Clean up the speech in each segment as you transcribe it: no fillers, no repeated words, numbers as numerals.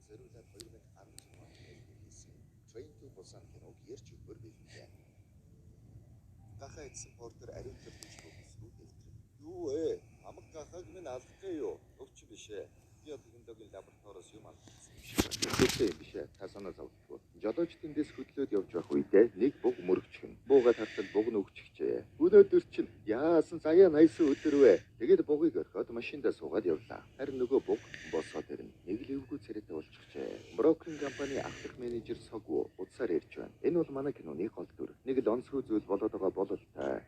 зориулаад 2016 онд хийсэн Train to Busan киног ярьж өгмөр билээ. Гахаа идсэн портер ариутлах гэж бөгсрүү дэлтрэн. Юу ээ? Амаг гахааг минь алдахгүй юу? Өвч биш ээ. Би одоо хиндэгийн лабораториос юм алдсан юм шиг байна. Тэгтээ биш ээ. Та санаа зовдгоо. Жолооч тэндээс хөдлөөд явж байх үедээ нэг буг мөрөгчгөн. Бууга тартал буг нь өгчихжээ. Өнөөдөр чинь яасан заяа найсан өдөр вэ? Тэгээд бугыг орхиод машиндаа суугаад явлаа. Харин нөгөө буг босоод ирнэ. Нэг л эвгүй царайтай болчихжээ. Брокеринг компани ахлах менежер Согу утсаар ярьж байна. Энэ бол манай киноны гол дүр. Нэг л онцгой зүйл болоод байгаа бололтой.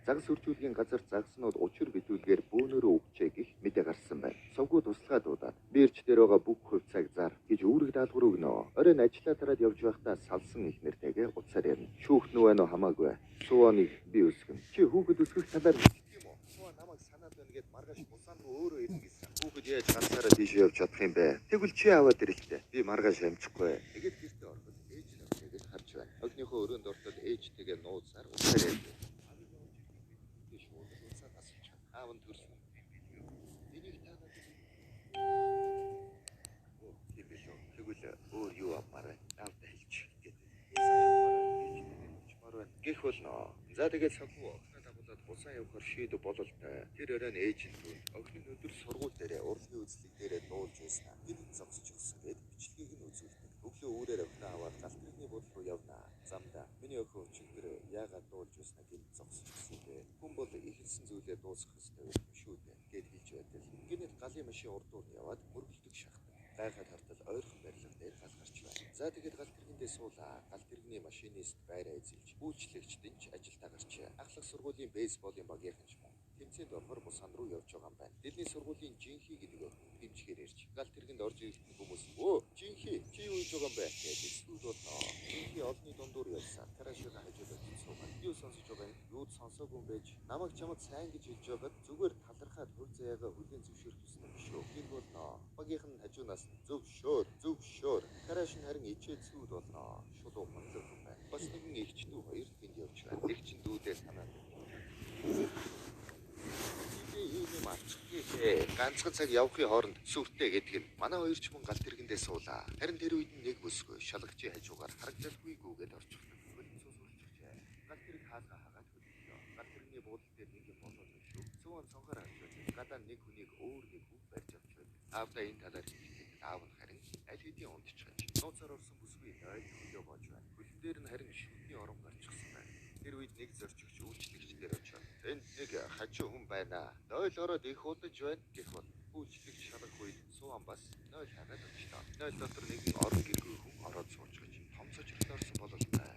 Загас үржүүлгийн газар загснууд учир битүүлгээр бөөнөрөө өгчээ гэх мэдээ гарсан байна. Согу туслахаа дуудаад бирч дээр байгаа бүх хувьцааг зар гэж үүрэг даалгавар өгнө. Оройн ажиллаа тараад явж байхдаа салсан их нэртэйгээ утсаар ярина. Шүүхт нүвэ нөө хамаагүй. Сууныг би өсгөн. Чи хүүхэд өсгөх талаар мэддэг юм уу? Суу намайг санаад байна гэд маргааш бусаан руу өөрөө ирнэ гэсэн. Хүүхэд яаж ганцаараа тийш явж чадах юм бэ? Тэгвэл чи аваад ирэхтэй. Би маргааш амжихгүй. Тэгээд гэртээ ороход ээж нь авчихэд харж байна. Огнийхөө өрөөнд ортод ээжтэйгээ нууцаар утсаар ярьдаг. Тийш уулзаад асууж байна. Аав нь төрсөн. Энийг та надад тэгвэл өөр юу амаар аавд хэлж гэдэг. Гэх болно. За тэгээд Согу охиноо дагуулад бусаа явахаар шийдв бололтой. Тэр өрөөнд ээж нь түн охин нь өдөр сургууль дээрээ урлагийн үзлэг дээрээ нуулж байсан. Бид зогсож өгсөн гэд бичлэгийг нь үзүүлдэг. Өглөө үүрээр охиноо аваад галтрэгний буудлын руу явнаа. Замда миний охин өчигдөр яагаад дуулж байснаа гэд зогсож өгсөн дээ. Хүн бол ихэлсэн зүйлээ дуусгах ёстой юм шүү дээ гэд хэлж байдаг. Гинэт галын машин урдуур нь яваад мөргөлдөг шахдаг. Гайхаад хартал ойрхон барилга дээр гал гарч байна. За тэгээд гал тэргэндээ суулаа. Гал тэрэгний машинист байраа эзэлж үйлчлэгчдэн ч ажилдаа гарчээ. Ахлах сургуулийн бейсболын багийнхан ч мөн тэмцээнд орохоор бусан руу явж байгаа юм байна. Дэлний сургуулийн Жинхи гэдэг охин дэмжихээр ирж гал тэргэнд орж ирэх хүмүүс өө Жинхи чи юу хийж байгаа юм бэ гэж эсвүүд болно. Жинхи олонний дундуур явсаа Карашига хажууд очиж суугаад юу сонсож байгаа юм? Юу сонсоогүй юм байж намайг чамд сайн гэж хэлж байгаад зүгээр талархаад хөр заяагаа хүлээн зөвшөөрөх юм биш үү? Гэр болно. Багийнхан хажуунаас зөвшөөр. Караш нь харин ичээд сүйд болно. Шулуу манлаг юм байна. Бас нэгэн эгчдүү хоёр тэнд явж байна. Нэг чин дүүдээ санаад ганцхан цаг явахын хооронд сүртэй гэдэг нь манай хоёр ч мөн гал тэргэндээ суулаа. Харин тэр үед нэг бүсгүй шалгачийн хажуугаар харагдaltaгүй гүгээд орчихлоо. Хөлцөө сүрчихжээ. Гал тэрэг хаалга хагаад хөлтлөө. Гал тэрэгний буудлын дээр нэг юм болоод шүү. Цөөн цонхоор авчиж гадаа нэг хүнийг өөр нэг хүн барьж авч байна. Аавда энэ талаар хэлэхэд аав нь харин аль хэдийн унтчихж нууцаар орсон бүсгүй нойл хөлөө боож байна. Хөлн дээр нь харин шүтний орон гарчихсан байна. Тэр үед нэг зорчигч үйлчлэгчдэр очив. Энд нэг хажуу хүн байна. Нойл ороод их удаж байна гэх бол үйлчлэгч шарах үед суун бас нойл хагаад очлоо. Нойл дотор нэгэн орон гэргүй хүн ороод сууж гэж томцож орсон бололтой.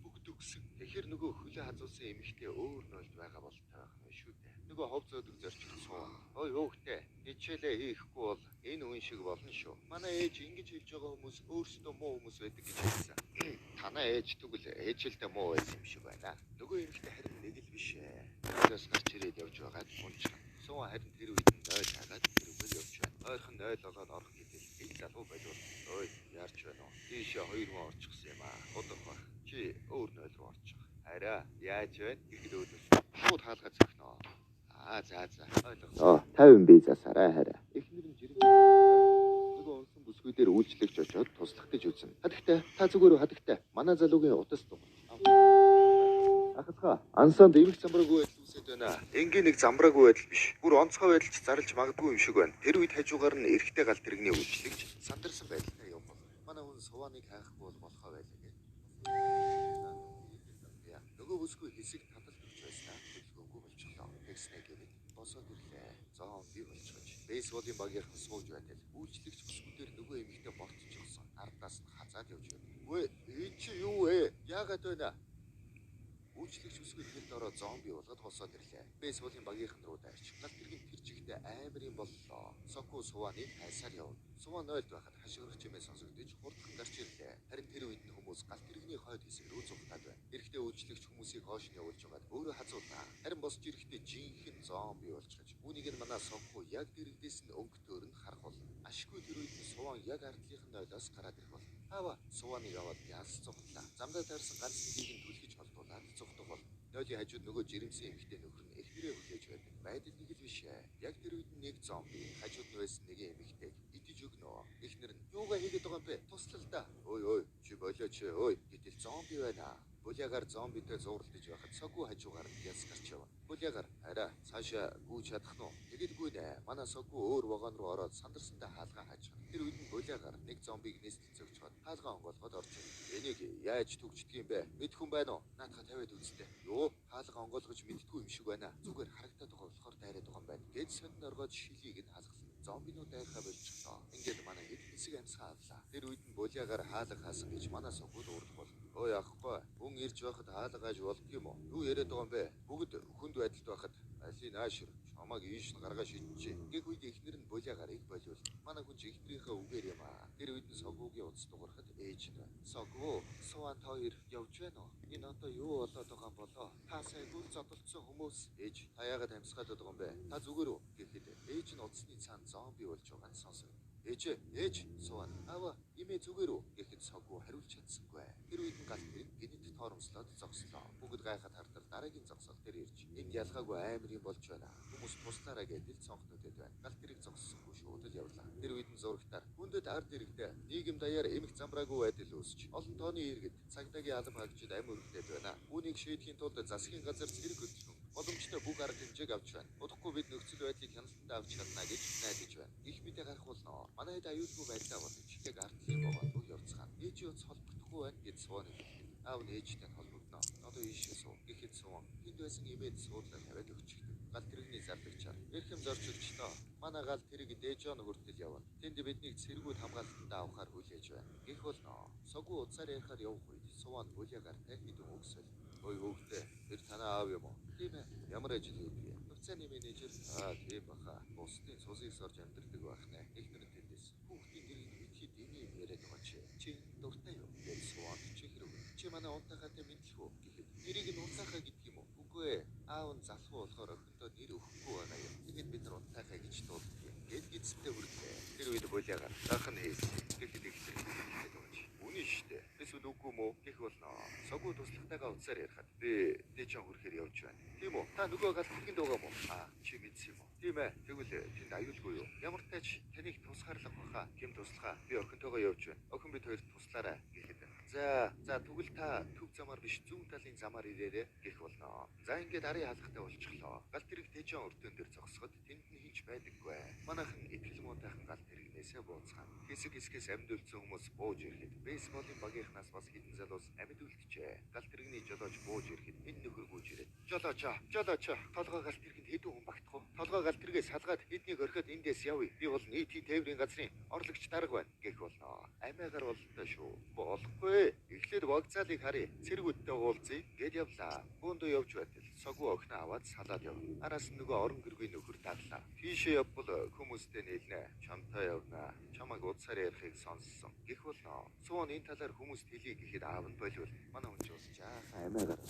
Бүх төгсөн. Тэгэхээр нөгөө хөлөө хазуулсан эмэгтэй өөр нойлд байгаа болтой байх нь шүү дээ. Нөгөө хов зөөдөг зорчигч суун. Ой хөөхтэй. Хичээлээ хийхгүй бол энэ үн шиг болно шүү. Манай ээж ингэж хэлж байгаа хүмүүс өөрсдөө муу хүмүүс байдаг гэж хэлсэн. Танаа ээж тэгвэл ээжэлдээ муу байсан юм шиг байна. Нөгөө эмэгтэй харин нэг л биш ээ. Нойлоос гарч ирээд явж байгаад унчихна. Суун харин тэр үед нойл хагаад тэрүүгээр явж байна. Ойрхон нойл болоод орох гэдэл ил залуу байлгүй. Ой яарч байна уу? Тийшээ хоёр хүн орчихсан юм аа. Удах ба. Чи өөр нойл руу орчих. Хараа яаж байна? Гэхэд өөдөө шууд хаалгаа зөхнөө. За ойлголоо. 50 бие засаарай хараа. Эхнэр нь жирэмсэн нөгөө унсан бүсгүй дээр үйлчлэгч очоод туслах гэж үзэн. Хадагтай та зүгээр хадагтай. Манай залуугийн утас дуурч. Ахасгаа ансанд эмх замбраагүй байдал үсэт байна. Энгийн нэг замбраагүй байдал биш. Бүр онцгой байдалч зарлж магадгүй юм шиг байна. Тэр үед хажуугаар нь эрэгтэй гал тэрэгний үйлчлэгч сандарсан байдалтай юм бол. Манай хүн сувааныг хайхгүй бол болохоо байлаа гэх. Нөгөө бүсгүй хэсэг таталт өгч байснаа хөдөлгөөнгүй болчихлоо. Тэгснэ гэвэл босоод ирлээ. Зомби болчихж. Бейсболын багийнхан сууж байтал үйлчлэгч бүсгүүдээр нөгөө эмэгтэй болцчихсон. Ардаас нь хазаад явж байна. Үгүй энэ чи юу вэ? Яагаад байна? Үйлчлэгч бүсгүй хэлд ороо зомби болгоод босоод ирлээ. Бейсболын багийнхан руу дайрч. Гал тэргийн тэр жигтэй амар юм боллоо. Согу сувааныг хайсаар явна. Суваа нойлд байхад хашгирах чимээ сонсогдож хурдхан гарч ирлээ. Харин тэр үед нь хүмүүс гал тэрэгний хойд хэсэг рүү зугтаад байна. Эрэгтэй үйлчлэгч хүмүүсийг хоош нь явуулж байгаад өөрөө хазуулнаа. Харин босч ирэхдээ жинхэнэ зомби болчихж. Үүнийг нь манай Согу яг дэрэгдээс нь өнгөтөр нь харах бол. Ашгүй тэр үед нь суваан яг ардлынхан нойлоос гараад ирэх бол. Аава сувааныг аваад яас зугтлаа. Замдаа таарсан ганц нэгийг нь түлхэж холдуулаад зугтах бол. Ноёлын хажууд нөгөө жирэмсэн эмэгтэй нөхөр нь эхнэрээ хүлээж байдаг. Байдал нэг л биш ээ. Яг тэр үед нэг зомби хажууд нь байсан нэг эмэгтэйг идэж өгнө. Эхнэр нь юугаа хийгээд байгаа юм бэ? Туслал да. Ой чи болооч ой гэтэл зомби байна. Булягаар зомбитэй зурлаж байхад соггүй хажуугаар яс гарч явна. Булягаар арай цаашаа гүйж чадах нь. Тэгэлгүй нэ. Манай соггүй өөр вагон руу ороод сандарсандаа хаалгаа хаачих. Тэр үед нь булягаар нэг зомбиг нээсэлж зөгчхөд хаалгаа онгоолгоод орж ирнэ. Энийг яаж түгждэг юм бэ? Мэдхэн байна уу? Наадах тавиад үзтээ. Юу? Хаалгаа онгоолгож мэддгүй юм шиг байна. Зүгээр харагдаад байгаа болохоор дайраад байгаа юм байна. Гэд сонин оргоод шилийг нь хаалгасан. Зомбинууд дайрахаа болчихлоо. Ингээд манай хэд хэсэг амьсгаа авлаа. Тэр үед нь булягаар хаалга хаасан гэж манай соггууд урлах бол. Ой ахгүй. Хүн ирж байхад хаалгааж болдго юм уу? Юу яриад байгаа юм бэ? Бүгд хүнд байдалд байхад алийг наашир чамаг ийш нь гаргаж шидчихэ. Гэх үед эхнэр нь булягарыг болиул. Манай хүн ч эхнэрийнхээ үгээр юм аа. Тэр үед нь соггуугийн утас дуурахад ээж нь соггуу суван хоёр явж байна уу? Энэ одоо юу болоод байгаа юм болоо? Та сая гүр зодолцсон хүмүүс ээж та яагаад амьсгаад байгаа юм бэ? Та зүгээр үү? Гэхэд ээж нь утасны цаана зомби болж байгааг нь сонсов. Ээж суван ава имэ зүгээр үү? Гэхэд соггуу хариулж чадсангүй. Тэр үед нь галт хэрэг гинэд торомслоод зогслоо. Бүгд гайхаад хартал дараагийн зогсол дээр ирж энд ялгаагүй амар юм болж байна. Хүмүүс туслаараа гэдэл цонхнуудад байна. Галт хэрэг зогссонгүй шууд л явлаа. Тэр үед нь зурагтаар хүндэд ард иргэдэ нийгэм даяар эмх замбраагүй байдал үүсч олон тооны иргэд цагдаагийн алба хаагчид амь өргөдөд байна. Үүнийг шийдэхийн тулд засгийн газар зэрэг хөтлөн боломжтой бүх арга хэмжээг авч байна. Удахгүй бид нөхцөл байдлыг хяналтанд авч чадна гэж найдаж байна. Их мэдээ гарах болно. Манай хэд аюулгүй байдлаа болж яг ардлын бовоод руу явцгаана. Ээж юуц холбогдохгүй байна гэж сууна. Аав нь ээжтэй холбогдно. Одоо ийшээ суу. Гэхэд суун. Тэнд байсан имэд суудлаа тавиад өгчихдөг. Гал тэрэгний зарлагчаар. Эрхэм зорч өчтөө. Манай гал тэрэг дээжон хүртэл явна. Тэнд биднийг цэргүүд хамгаалтанд авахар хүлээж байна. Гэх болно. Соггүй уцаар ярихаар явах үед суунд булягаар хэдэн өгсөл. Ой хөөхтэй. Тэр танаа аав юм уу? Тийм ээ. Ямар ажил хийдэг юм? Хувьцааны менежер. Тийм баха. Бусдын цусыг сорж амьдэрдэг байх нэ. Эхнэр тэндээс. Хүүхдийн дэрийг мэдхий дэмий юм яриад байгаа чи дуртай юу? Гэж суунд чи хэрэг. Чи манай унтахаатай мэдлэх үү? Гэхэд нэрийг нь унтахаа гэдэг юм уу? Үгүй ээ. Аав нь залхуу болохоор охиндоо нэр өгөхгүй байна юм. Тэгээд бид нар унтахаа гэж дууддаг. Гэт гидстэй хүрдээ. Тэр үед булягаар дахин хэлсэн. Гэхэд ихтэй үний штэ. Эсвэл үгүй мүү гэх болно. Соггүй туслахтайгаа уцаар ярихад би дээжон хүрэхээр явж байна. Тийм үү? Та нөгөө гал тэгэнд байгаа мó? Чи мэдсэн юм уу? Тийм ээ. Тэгвэл тэнд аюулгүй юу? Ямар тач таныг тусгаарлах баха. Ким туслахаа? Би охинтойгоо явж байна. Охин бид хоёрт туслаарай гэхэд. За тэгвэл та төв замаар биш зүүн талын замаар ирээрэй гэх болно. За ингээд арын хаалгатай болчихлоо. Гал тэрэг дээжон өртөн дээр зогсоход тэнд нь хинч байдаггүй. Манайхан итгэл муутайхан гал тэрэгнээсээ бууцгаана. Хэсэгээс амьд үлдсэн хүмүүс бууж ирэхэд бейсболын багийнхнаас бас хитэн залуус амьд үлджээ. Гал тэрэгний жолооч бууж ирэхэд энэ нөхөр гүйж ирээд жолооч толгой гал тэрэгэнд хэдэн хүн багтах вэ? Толгой гал тэрэгээс салгаад эднийг орхиод эндээс явъя. Би бол нийтийн тээврийн газрын орлогч дарга байна гэх болно. Амиагаар болтой шүү. Болохгүй. Эхлээд вокзалыг харъя. Цэргүүдтэй уулзъя гэд явлаа. Бөөндөө явж байтал соггүй охиноо аваад салаад явна. Араас нь нөгөө орон гэргүй нөхөр даглаа. Тийшээ явбал хүмүүстэй нийлнэ. Чамтай явна. Чамайг удсаар ярихыг сонссон. Гэх болно. Суун энэ талаар хүмүүст хэлье гэхэд аав нь болвол манай хүн ч ус жаахан амиагаар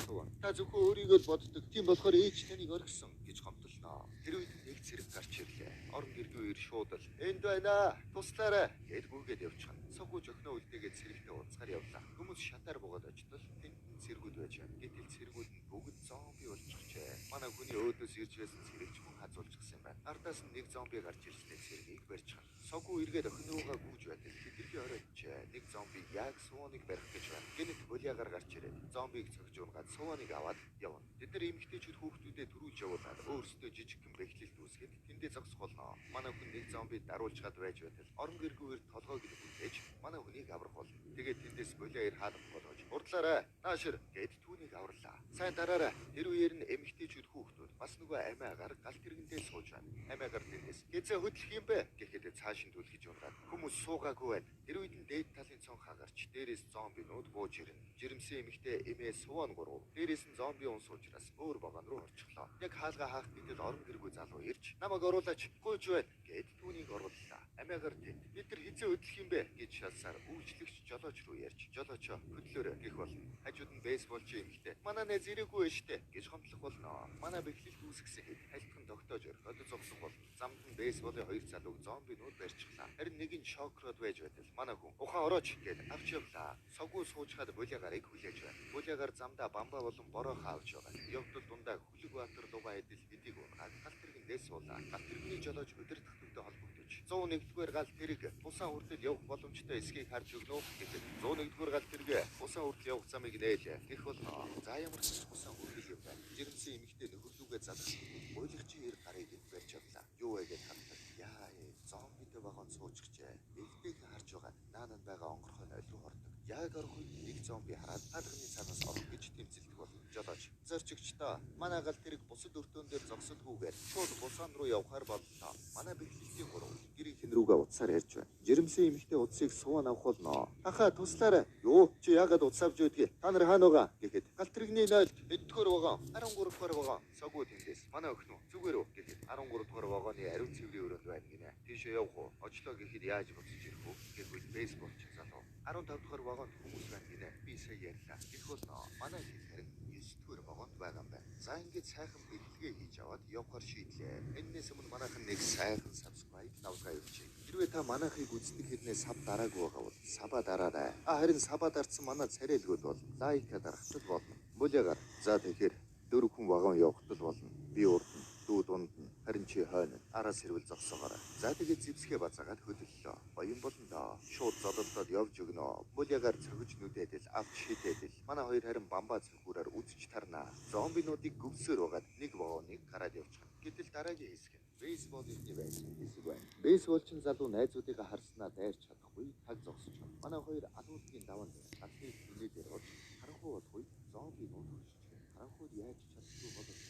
суун. Та зөвхөн өөрийгөө л боддог. Тийм болохоор ээж таныг орхисон гэж гомдлоо. Тэр үед нэг цэрэг гарч ирлээ. Орон гэргүй ир шууд л энд байна. Туслаарай гэд гүгээд явчихна. Соггүй охиноо үлдээгээд цэрэгтэй уулзгаар явлаа. Хүмүүс шатаар буугаад очтол тэнд цэргүүд байж байна. Гэтэл цэргүүд нь бүгд зомби болчихжээ. Манай хүний өөдөөс ирж байсан цэрэгч хүн хазуулчихсан байна. Ардаас нь нэг зомби гарч ирлээ цэрэгийг барьчихна. Соггүй эргээд охин руугаа гүйж байтал хэтэрхий оройчээ. Нэг зомби яг сууныг барих гэж байна. Гэнэт булягаар гарч ирээд зомбиг цогж унгаад сууныг аваад явна. Бид нар эмэгтэйчүүд хүүхдүүдэд төрүүлж явуулаад өөрсдөө жижигхэн бэхлэлт үүсгээд тэндээ зогсох болно. Манай хүн нэг зомбид даруулчгаад байж байтал орон гэргүүгээр толгойг нь бүтээж манай хүнийг аврах болно. Тэгээд тэндээс булиа ир хаалгах болгож урдлаарай. Наашир гэд түүнийг аварлаа. Сайн дараарай. Тэр үеэр нь эмэгтэйчүүд хүүхдүүд бас нөгөө амиагаар гал тэргэндээ сууж байна. Амиагаар тэндээс гэзээ хөдлөх юм бэ гэхэд цааш нь түлхэж унгаад хүмүүс суугаагүй байна. Тэр үед нь дээд талын цон хагарч дээрээс зомбинууд бууж ирнэ. Жирэмсэн эмэгтэй эмээ суун гурав. Дээрээс нь зомби унс учраас өөр вагон руу орчихлоо. Яг хаалга хаах гэтэл орон гэргүй залуу ирж намайг оруулаач гуйж байна гэд түүнийг орууллаа. Амиагаар тэнд бид нар хизээ хөдлөх юм бэ гэж шалсаар үйлчлэгч жолооч руу ярьж жолоочо хөдлөөрэй гэх болно. Хажууд нь бейсболч эмэгтэй манай нэ зэрэггүй штэ гэж гомдлох болно. Манай бэхлэлт үүсгэсэн хэд хайлтхан тогтоож орхиод зогсох болно. Замд нь бейсболын хоёр залууг зомбинууд барьчихлаа. Харин нэг нь шок шокроод байж байтал манай хүн ухаан орооч гээд авч явлаа. Соггүй суучгаад булиагарыг хүлээж байна. Булиагаар замдаа бамбаа болон бороо хаавч байгаа. Явдал дундаа Хүлэг Баатар луга эдэл хэдийг унгаад гал тэргэндээ суулаа. Гал тэрэгний жолооч удирдах төвдө холбогдож 101-р гал тэрэг бусаа хүртэл явах боломжтой эсхийг харж өгнө гэдэг. 101-р гал тэрэг бусаа хүртэл явах замыг нээлээ. Гэх болно. За ямар ч бусаа хүртэл юм байна. Жирэмсэн эмэгтэй нөхөрлүүгээ залгасан. Бойлогчийн эр гарыг барьж авлаа. Юу вэ гэж хатдаг. Яа зомбитэй вагон суучгчээ. Эвтэйхэн харж байгаа. Наанад байгаа онгорхой нойл руу хордог. Яг орох үед нэг зомби хараад хаалганы цаанаас орох гэж тэмцэлдэг болно. Жолооч зорчигчдоо манай гал тэрэг бусад өртөөн дээр зогсолгүйгээр шууд бусаан руу явахаар боллоо. Манай бэхжилтийн гурав гэрийн хэн рүүгээ утсаар ярьж байна. Жирэмсэн эмэгтэй утсыг суван авах болно. Ахаа туслаарай. Юу чи яагаад утас авч байдгийг? Та нар хаана байгаа гэхэд гал тэрэгний нойл эдгээр байгаа. 13 дугаар байгаа. Соггүй тэндээс. Манай өхнөө зүгээр үү гэхэд 13 дугаар вагоны ариун цэврийн өрөөнд байна гинэ. Тийшээ явах уу? Очлоо гэхэд яаж буцаж ирэх үү? Гэвэл бейсбол ч залуу. 15 дугаар вагонд хүмүүс байна гинэ. Би сая ярьлаа. Гэх болно. Манай хэд харин 9 дугаар вагонд байгаа юм байна. За ингэж сайхан бэлтгээ хийж аваад явахаар шийдлээ. Эннээс өмнө манайхан нэг сайхан subscribe давгаа явуучих. Хэрвээ та манайхыг үздэг хэрнээ сав дараагүй байгаа бол сабаа дараарай. Харин сабаа дарсан манай царайлгууд бол лайка дарахтал болно. Булиагаар. За тэгэхээр 4 хүн вагон явахтал болно. Би урд нь, дүү дунд нь, харин чи хойно араас хэрвэл зогсоогоорой. За тэгээд зэвсгээ базаагаад хөдөллөө. Баян болно доо. Шууд зодолдоод явж өгнө. Булиагаар цогж нүдэдэл авч шидэдэл. Манай хоёр харин бамбаа цөхүүрээр үзэж тарнаа. Зомбинуудыг гөвсөөр угаад нэг вагоныг гараад явчихна. Гэтэл дараагийн хэсэг нь бейсбол ирний байсан хэсэг байна. Бейсболчин залуу найзуудыгаа харснаа дайрч чадахгүй таг зогсож байна. Манай хоёр алуулгийн даваанд галхыг хүлээдээр орж харанхуй болохгүй зомбинууд хөршиж. Харанхуйд яаж чадахгүй боловч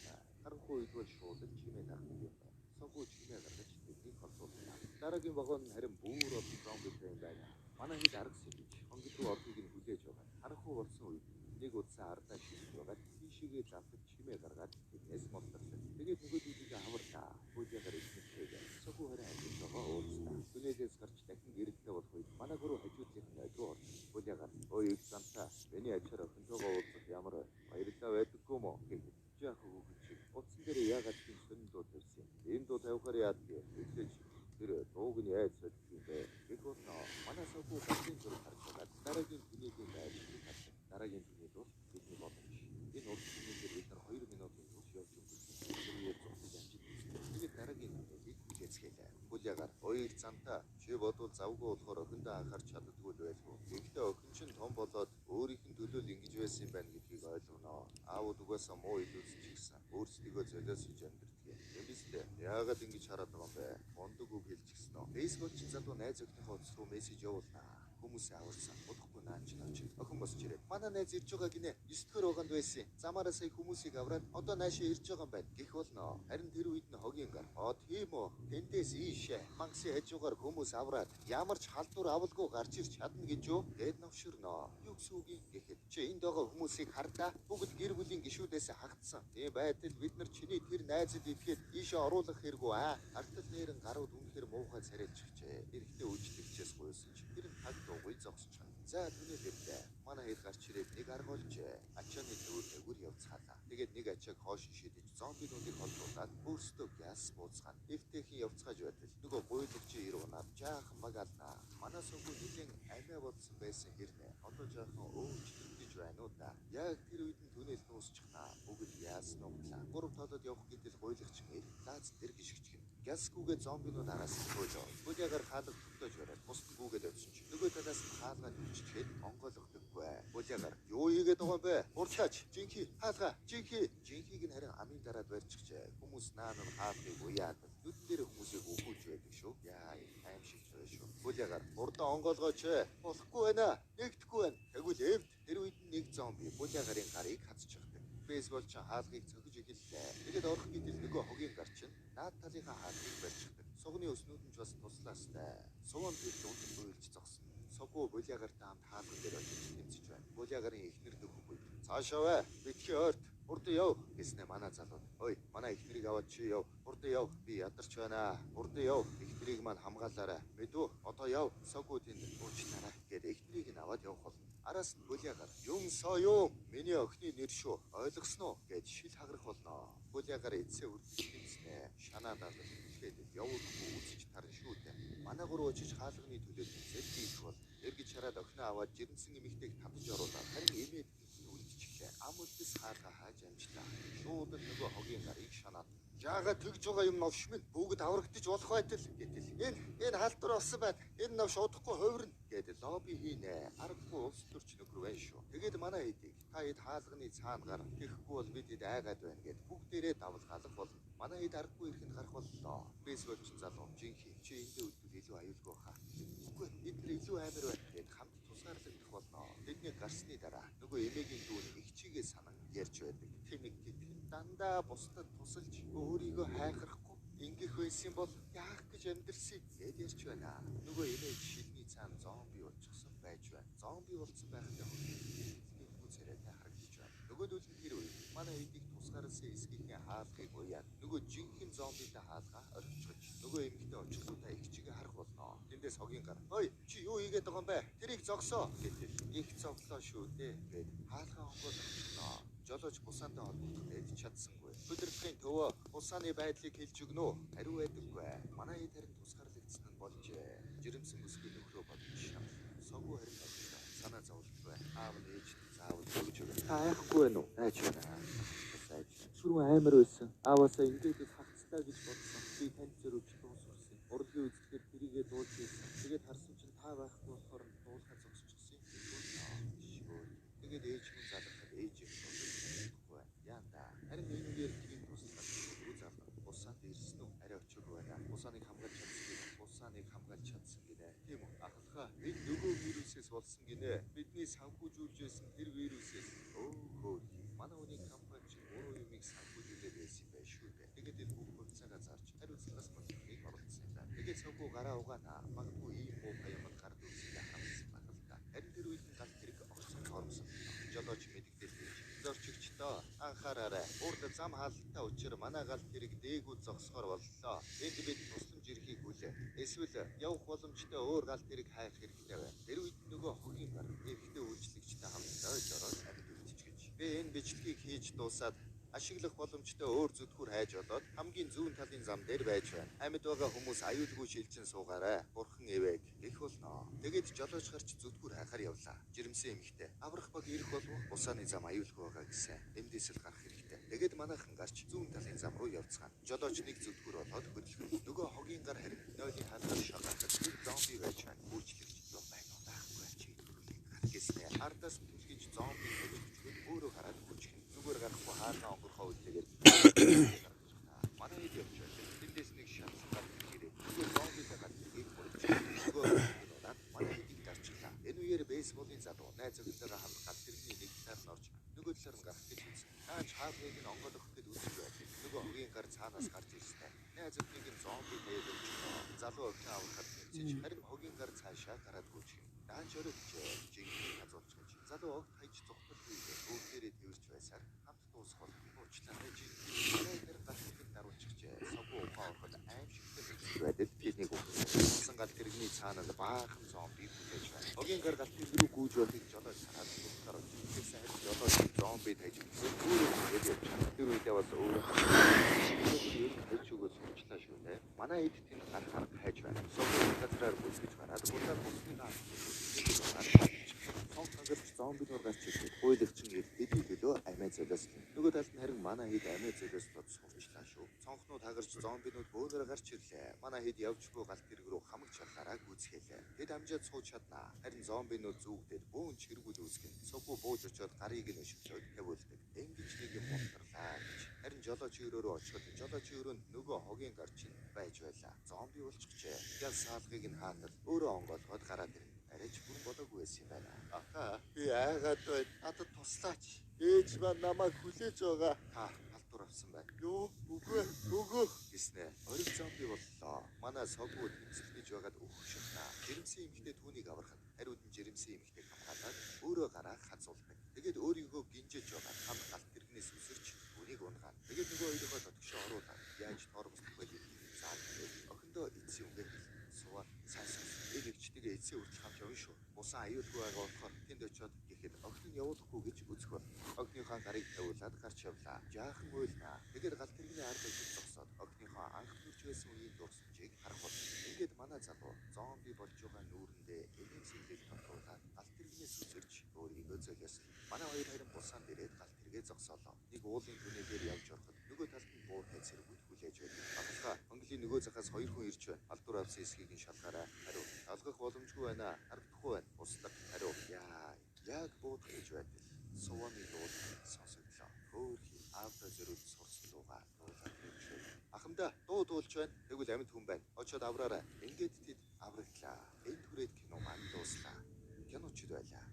харанхуй үед бол шууд чимээ гаргах юм байна. Соггүй чимээ гаргаж тэднийг контроллоо. Дараагийн вагон нь харин бүр олон зомбитэй юм байна. Манай хэд арга сэлж хонгид руу орохыг нь хүлээж байгаа. Харанхуй болсон үед нэг удаа ардаа шилж байгаа. Тийшээгээ завдаг чимээ гаргаад тэднээс молдорлоо. Тэгээд нөгөөдүүдийг аварлаа. Булиагаар ихнэхтэйгээ соггүй харин амьд байгаа уулзлаа. Түнээс гарч дахин гэрэлтэй болох үед манай гурав хажуудлынх нь руу орж булиагаар ой их замтаа миний ачаар охинтойгоо уулзах ямар баярлалаа байдаггүй юм уу гэж яах вэ гэж утсан дээр яагаад тийм сонин дуу тавьсан юм. Энэ дуу тавихаар яадаг вэ? Тэр дууг нь яаж солих юм бэ? Гэх болно. Манай соггүй гарын зураг харж байгаа. Дараагийн түнийгийн байдлыг харж. Дараагийн түнийд бол бидний боломж. Энэ урд түнийгээр бид нар 2 минутын турш явж өнгөрсөн. Тэгээд зургийг амжиж. Тэгээд дараагийн түнийгийг хүлээцгээлээ. Булиагаар хоёр цантаа чи бодвол завгүй болохоор охиндоо анхаарч чаддгүй л байлгүй. Гэхдээ охин чинь том болоод өөрийнх нь төлөөл ингэж байсан юм байна гэдгийг ойлгоно. Аауд угаасаа муу илүүсэн ч гэсэн өөрсдийгөө золиосож амьдрдаг юм. Эмбистэй яагаад ингэж хараад байгаа юм бэ? Ондог үг хэлж гисэн. Фэйсбүүкчин залуу найз охиныхоо утас руу мессеж явуулнаа. Хүмүүсээ аварсан. Удахгүй наач наач. Охин босч ирээд. Манай найз ирж байгаа гинэ. 9 дэх вагонд байсан. Замаараа сая хүмүүсийг авраад одоо наашаа ирж байгаа юм байна. Гэх болно. Харин тэр үед нь хогийн гар. Тийм үү. Тэндээс ийшээ. Мангсын хажуугаар хүмүүс авраад ямар ч халдвар авалгүй гарч ирч чадна гэж юу? Дээд навширноо. Юу гэсэн үг юм гэхэд чи энд байгаа хүмүүсийг хардаа бүгд гэр бүлийн гишүүдээс хагдсан. Тийм байтал бид нар чиний тэр найзад идэхэд ийшээ оруулах хэрэггүй аа. Ардтал нэрэн гарууд үнэхээр муухай царайлчихжээ. Эрэхтэй үйлчлэгчээс гуйсан чи тэр таг дуугүй зогсож байна. За түүний дэвлээ. Манай хэд гарч ирээд нэг арга олжээ. Ачааны төвөр явцгаалаа. Тэгээд нэг ачааг хоош шидэж зомбинуудыг холдуулаад өөрсдөө газ бууцгаана. Эвтэйхэн явцгааж байтал нөгөө гуйлагчийн ир унаад жаахан магаалнаа. Манай соггүй нэгэн амиа бодсон байсан хэрнээ. Одоо жаахан өөчлөгдөж байна уу да. Яг тэр үед нь түнэл дуусчихнаа. Бүгд яасан уу? Гурав толоод явах гэтэл гуйлагч ир лаац тэр гიშгчгэн. Гяскүүгээ зомбинууд араас төвлөө. Булиагаар хаалга тогтоож бараад бусдгүйгээд явсан чи. Нөгөө талаас нь хаалгаа нүччихэд онгойлгодоггүй. Булиагаар юу хийгээд байгаа юм бэ? Урчаач, жинхи, хаалгаа, жинхийг нь харин амын дараад барьчихжээ. Хүмүүс наанам хаалгыг уяад нүдэн дээр хүмүүсийг өгүүлж байдаг шүү. Яа, аимшигч байна шүү. Булиагаар урдаа онгойлгооч. Болохгүй байна. Нэгдэхгүй байна. Тэгвэл эвд тэр үед нэг зомби булиагарын гарыг хацчихдаг. Бейсболч хаалгыг цогж эхэллээ. Тэгээд орох гэтэл нөгөө хогийн гар чинь наад талынхаа хаалгыг барьчихдаг. Сугны өснүүд нь ч бас туслаастай. Суган тэр дунд буйлж зогсно. Соггүй булиагартай хамт хаалган дээр очиж тэмцэж байна. Булиагарын эхнэр дөхөхгүй. Цаашаа вэ? Битгий ойрт. Урд яв гэснэ манай залуу. Ой, манай эхнэрийг аваад чи яв. Урд яв. Би ядарч байна. Урд яв. Эхнэрийг маань хамгаалаарай. Мэдв? Одоо яв. Соггүй тэнд уучлаарай гэд эхнэрийг нь аваад явах болно. Араас нь булиагаар юм соёо. Миний охины нэр шүү. Ойлгосноо гэд шил хагарах болно. Булиагаар эцсээ үргэлжлэнэ. Шанаадаа тэгээд явуулахгүй үзэж таран шүү дээ. Манай гурав очиж хаалганы төлөө тэмцээд хийх бол эргэж хараад охиноо аваад жирэмсэн эмэгтэйг татаж оруулаад харин эмээд үлдчихлээ. Ам үлдэс хаалга хааж амжлаа. Шууд л нөгөө хогийн гарыг шанаад жаага тэгж байгаа юм новш минь бүгд аврагдаж болох байтал гэтэл энэ халдвар болсон байна. Энэ новш удахгүй хувирна гэдэг лобби хийнэ. Аргагүй улс төрч нөхөр байна шүү. Тэгээд манай хэдийг та хэд хаалганы цаана гар тэгэхгүй бол бид хэд айгаад байна гэд бүгдээрээ давлгаалах болно. Манай хэд аргагүй ирэхэд гарах боллоо. Бейсбол ч залуу жинхэнэ чи эндээ үлдвэл илүү аюулгүй хаа. Үгүй бид нар илүү амар байна гэд хамт тусгаарлагдах болно. Тэдний гарсны дараа нөгөө эмээгийн дүүн их чигээ санан ярьж байдаг. Тэмэг дандаа бусдад тусалж өөрийгөө хайхрахгүй ингэх байсан бол яах гэж амьдрсэн гэд ярьж байна. Нөгөө эмээ шилний цаана зомби болчихсон байж байна. Зомби болсон байхад үзээрэй харагдаж байна. Нөгөөдөл нь тэр үе манай эдийг тусгаарсан эсгийн хаалгыг уяад нөгөө жинхэнэ зомбитой хаалгаа орхичгож нөгөө эмэгтэй очихлуудаа их чигээ харах болно. Тэндээс хогийн гар ой чи юу хийгээд байгаа юм бэ? Тэрийг зогсоо гэтэл их зогсоо шүү дээ гэд хаалгаа онгоод орчихлоо. Жолооч бусаантай холбогдох нэж чадсангүй. Өдөртгийн төвөө бусааны байдлыг хэлж өгнө үү? Хариу байдаггүй. Манай хэд харин тусгаарлагдсан нь болжээ. Жирэмсэн бүсгийн нөхрөө бодож шанал. Согуу харин болчихлоо. Санаа зовлтгүй. Аав нь ээж заавал өгч өгнө. Та айхгүй байна уу? Айж байна. Шүрэн амар байсан. Ааваасаа ингээд л хавцтай гэж бодсон. Би танд зөрөвч дууссан. Урлагийн үзлэхээр тэрийгээ дуулж ирсэн. Тэгээд харсан чинь та байхгүй болохоор дуулахаа зогсчихсон юм. Тэгээд ээж минь залгахад ээж юм болохгүй. Яанда. Харин энэ үеэр тийм туслах үгүй залгах. Бусаанд ирсэн үү? Арай очиргүй байна. Бусааныг хамгаалж чадсан. Бусааныг хамгаалж чадсан гинэ. Тийм үү? Ахалхаа бид нөгөө вирусээс болсон гинэ. Бидний санхүүжүүлж байсан тэр вирусээс. Өөхөө. Манай үний компани чинь буруу юмыг санхүүжүүлээд байсан юм байна шүү дээ. Тэгээд энэ бүх хөлцөөгөө зарж хариуцлагаас болохыг оролцсон юм байна. Тэгээд санхүү гараа угаана. Магадгүй ийм муу баямд гард үзсэндээ харамссан байна л да. Харин тэр үед галт хэрэг огцон хормсон. Жолооч мэддэгдэж зорчигчдоо анхаараарай. Урд зам хаалттай учраа манай галт хэрэг дээгүү зогсохоор боллоо. Энд бид тусламж ирэхийг хүлээ. Эсвэл явах боломжтой өөр галт хэрэг хайх хэрэгтэй байна. Тэр үед нөгөө хогийн гар эвхтэй үйлчлэгчтэй хамт ойж ороод амьд үлдчихэж. Би энэ бичлэгийг хийж дуусаад ашиглах боломжтой өөр зүтгүүр хайж болоод хамгийн зүүн талын зам дээр байж байна. Амьд байгаа хүмүүс аюулгүй шилжин суугаарай. Бурхан эвэг гэх болно. Тэгээд жолооч гарч зүтгүүр хайхаар явлаа. Жирэмсэн эмэгтэй аврах баг ирэх болов бусааны зам аюулгүй байгаа гэсэн эмдээс л гарах хэрэгтэй. Тэгээд манайхан гарч зүүн талын зам руу явцгаана. Жолооч нэг зүтгүүр болоод хөдөлгөн. Нөгөө хогийн гар харин нойлын хаалгаар шалгахад зомби байж байна. Үйлчлэгч юм байна уу байхгүй чи гэснэ. Ардаас түлхэж зомби хөдөлгөж өөрөө хараад хүчгэн. Зүгээр гарахгүй хаалгаа онгорхоо үлдээгээд манай хэд явж байна. Тэндээс нэг шатсан гар ирээд нөгөө зомбитой галбирыг бүрж нөгөө манай хэдийг дарчихлаа. Энэ үеэр бейсболын залуу найз өхөлтөөрөө хамт галбирны нэг талаар нь орж нөгөө талаар нь гарах гэж үзсэн. Наач хаалгыг нь онгоолох гэж үзэж байв. Нөгөө хогийн гар цаанаас гарч ирсэн. Найз өхөлтийг нь зомби нээд өгч залуу өхөн аврахад нэмсэж харин хогийн гар цаашаа гараад гүйж юм. Даанч өрөвчөө жинхэнэ хазуулж гэж. Залуу огт хайж зогтол үйгээ өвдөрөө тэрвэрч байсаар хамт дуусгал уучлаарай жинхэнэ тэр галтыг даруулчихжээ. Согоо ухаахад аимшигтэй байдаг тэнийг өгсөн гал тэрэгний цаанаа баахан зомби хүлээж байна. Хогийн гар галтыг рүү гүйж байхыг жолооч хараад гараад ирсэн хайж жолооч зомби тайж өөрөө тэгээд явж тэр үедээ бас өөрөө хайж өгөөс уучлаа шүү дээ. Манай хэд тэнд гар харах хайж байна. Согоо газраар бүсгэж гараад будаа бусны наа сонхогч зомби нур гарч ирсэн. Хуйлагчин эдийн төлөө амиа золиослоо. Нөгөө талд нь харин манай хэд амиа золиослоод сурчлаа шүү. Сонхнууд хагарч зомбинууд бөөнөр гарч ирлээ. Манай хэд явж буй галт тэрэг рүү хамаг чалгаараа гүйцхээлээ. Тэд амжаад сууж чаднаа. Харин зомбинууд зүгдээд бөөн чиргүүл үүсгэн. Согоо бууж очоод гарыг нь өшөглөөд тавиулдаг. Ингэж нэг юм мунтарлаа гэж. Харин жолооч өрөөрөө очиход жолооч өрөөнд нөгөө хогийн гарч байж байлаа. Зомби болчихжээ. Ял саалгыг нь хаатал өөрөө онгоолгоод гараад ирнэ. Арайч бүр болоогүй байсан юм байна. Ахаа би айгаад байна. Надад туслаач. Ээж маань намайг хүлээж байгаа. Та халдвар авсан байна. Юу? Үгүй гэснэ. Ориг зомби боллоо. Манай соггүй тэмцэлдэж байгаад өөх шатнаа. Жирэмсэн эмэгтэй түүнийг аврахад хариуд нь жирэмсэн эмэгтэйг хамгаалаад өөрөө гараа хазуулдаг. Тэгээд өөрийгөө гинжээж байгаа хам галт тэргнээс үсэрч түүнийг унгаана. Тэгээд нөгөө хоёроо дотгошоо оруулаад яаж тоормослох вэ? Заал охиндоо эцсийн үгээр суваа цаасаа эгчтэйгээ Эцсийн хүртэл хамт явна шүү. Усан аюулгүй байгаа болохоор тэнд очиод гэхэд охин нь явуулахгүй гэж үзэхөө. Охиныхоо гарыг тавиулаад гарч явлаа. Жаахан уйлнаа. Тэгээд гал тэрэгний ард очиж зогсоод охиныхоо анх төрж байсан үеийн дурсамжийг харах бол. Ингээд манай залуу зомби болж байгаа нүүрэндээ энийг сэглэл тодруулаад гал тэрэгнээс үсэрч өөрийгөө золиослоо. Манай хоёр харин бусаан дээрээ гал тэрэгээ зогсоолоо. Нэг уулын түнээр явж ороход нөгөө талд нь буутай цэргүүд хүлээж байдаг. Баталгаа Монголын нөгөө захаас 2 хүн ирж байна. Алдуур авсан эсхийг нь шалгаарай. Хариу. Шалгах боломжгүй байна. Харагдахгүй байна. Устдаг. Хариу. Яа. Яг буудах гэж байтал. Суваны дуу сонсогдлоо. Хөөхий аавда зөрүүд сурсан дуугаа дуулаад ирж байна. Ахмадаа дуу дуулж байна. Тэгвэл амьд хүн байна. Очоод авраарай. Ингээд тэд авраглаа. Энд хүрээд кино маань дууслаа. Киночд байлаа.